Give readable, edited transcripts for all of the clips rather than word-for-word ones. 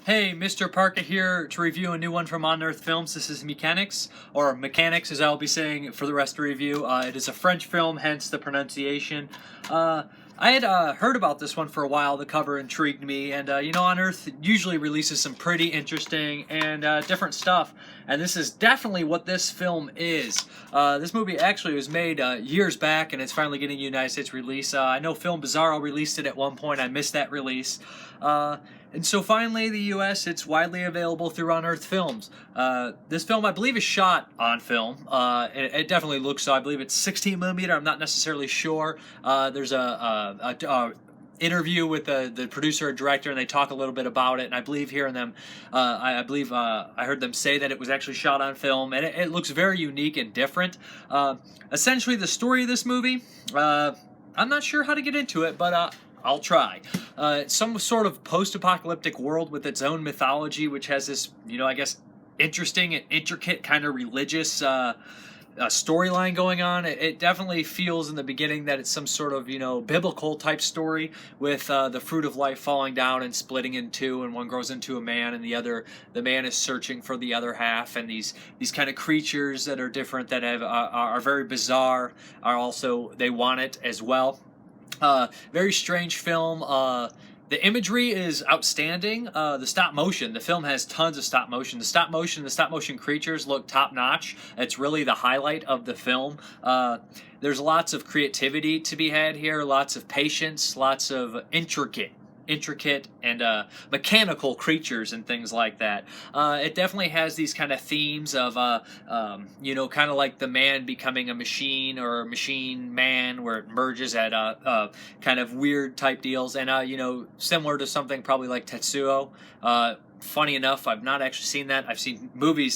Hey, Mrparka here to review a new one from Unearthed Films. This is Mecanix, or Mechanics as I'll be saying for the rest of the review. It is a French film, hence the pronunciation. I had heard about this one for a while. The cover intrigued me, and Unearthed usually releases some pretty interesting and different stuff, and this is definitely what this film is. This movie actually was made years back, and it's finally getting a United States release. I know Film Bizarro released it at one point. I missed that release. And so finally, the U.S., it's widely available through Unearthed Films. This film, I believe, is shot on film. It definitely looks so. I believe it's 16mm. I'm not necessarily sure. There's a interview with the producer and director, and they talk a little bit about it. And I believe hearing them, I heard them say that it was actually shot on film, and it looks very unique and different. Essentially, the story of this movie, I'm not sure how to get into it, but I'll try. It's some sort of post-apocalyptic world with its own mythology, which has this, I guess, interesting and intricate kind of religious storyline going on. It definitely feels in the beginning that it's some sort of, biblical type story with the fruit of life falling down and splitting in two, and one grows into a man, and the man is searching for the other half, and these kind of creatures that are different, that are very bizarre, are also, they want it as well. Very strange film. The imagery is outstanding. The stop motion, the film has tons of stop motion. The stop motion creatures look top notch. It's really the highlight of the film. There's lots of creativity to be had here, lots of patience, lots of intricate and mechanical creatures and things like that. It definitely has these kind of themes of, kind of like the man becoming a machine, or a machine man, where it merges at kind of weird type deals, and similar to something probably like Tetsuo. Funny enough, I've not actually seen that. I've seen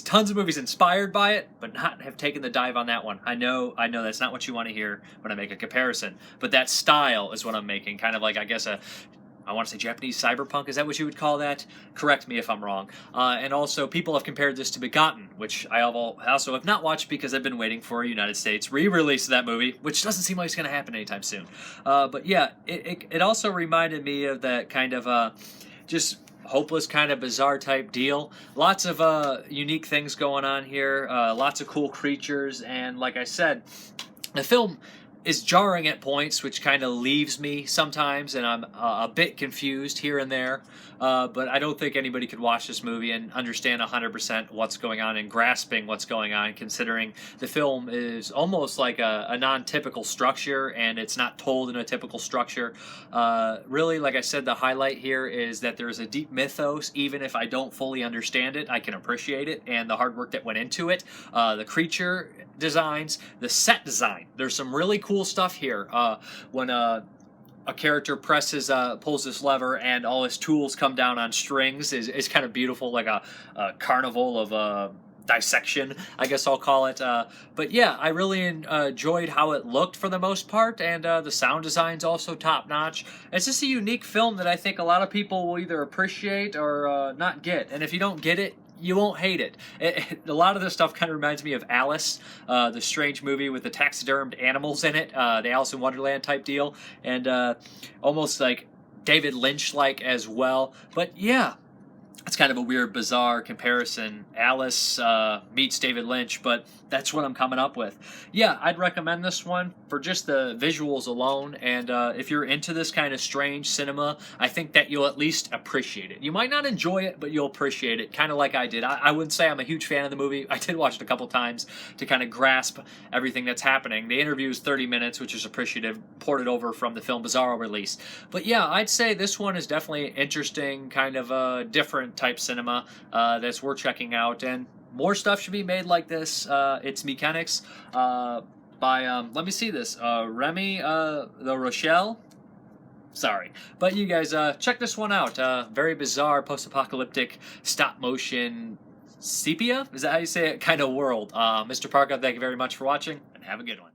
tons of movies inspired by it, but not have taken the dive on that one. I know that's not what you want to hear when I make a comparison, but that style is what I'm making, kind of like, I guess, I want to say Japanese cyberpunk. Is that what you would call that? Correct me if I'm wrong. And also, people have compared this to Begotten, which I also have not watched because I've been waiting for a United States re-release of that movie, which doesn't seem like it's going to happen anytime soon. But yeah, it also reminded me of that kind of just hopeless, kind of bizarre type deal. Lots of unique things going on here. Lots of cool creatures, and like I said, the film is jarring at points, which kind of leaves me sometimes, and I'm a bit confused here and there. But I don't think anybody could watch this movie and understand 100% what's going on and grasping what's going on, considering the film is almost like a non-typical structure, and it's not told in a typical structure. Really, like I said, the highlight here is that there's a deep mythos. Even if I don't fully understand it, I can appreciate it, and the hard work that went into it. The creature designs, the set design. There's some really cool stuff here. When a character pulls this lever, and all his tools come down on strings, is kind of beautiful, like a carnival of dissection, I guess I'll call it. But yeah, I really enjoyed how it looked for the most part, and the sound design's also top notch. It's just a unique film that I think a lot of people will either appreciate or not get, and if you don't get it, you won't hate it. A lot of this stuff kind of reminds me of Alice, the strange movie with the taxidermed animals in it, the Alice in Wonderland type deal, and almost like David Lynch-like as well. But yeah, it's kind of a weird, bizarre comparison. Alice meets David Lynch, but that's what I'm coming up with. Yeah, I'd recommend this one for just the visuals alone, and if you're into this kind of strange cinema, I think that you'll at least appreciate it. You might not enjoy it, but you'll appreciate it, kind of like I did. I wouldn't say I'm a huge fan of the movie. I did watch it a couple times to kind of grasp everything that's happening. The interview is 30 minutes, which is appreciative, ported over from the Film Bizarro release. But yeah, I'd say this one is definitely interesting, kind of different type cinema that's worth checking out, and more stuff should be made like this. It's Mecanix by let me see this, Remy the Rochelle. Sorry, but you guys check this one out. Very bizarre post-apocalyptic stop motion sepia, is that how you say it, kind of world. Mrparka, thank you very much for watching, and have a good one.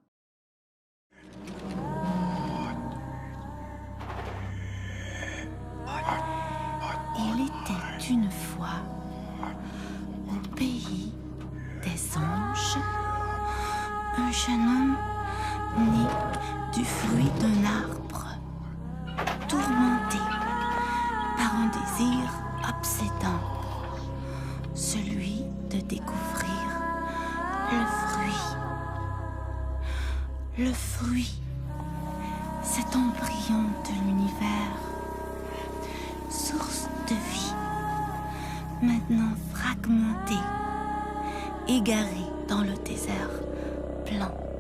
Il était une fois, au pays des anges, un jeune homme né du fruit d'un arbre, tourmenté par un désir obsédant. le fruit, cet embryon de l'univers, source de vie, maintenant fragmenté, égaré dans le désert blanc.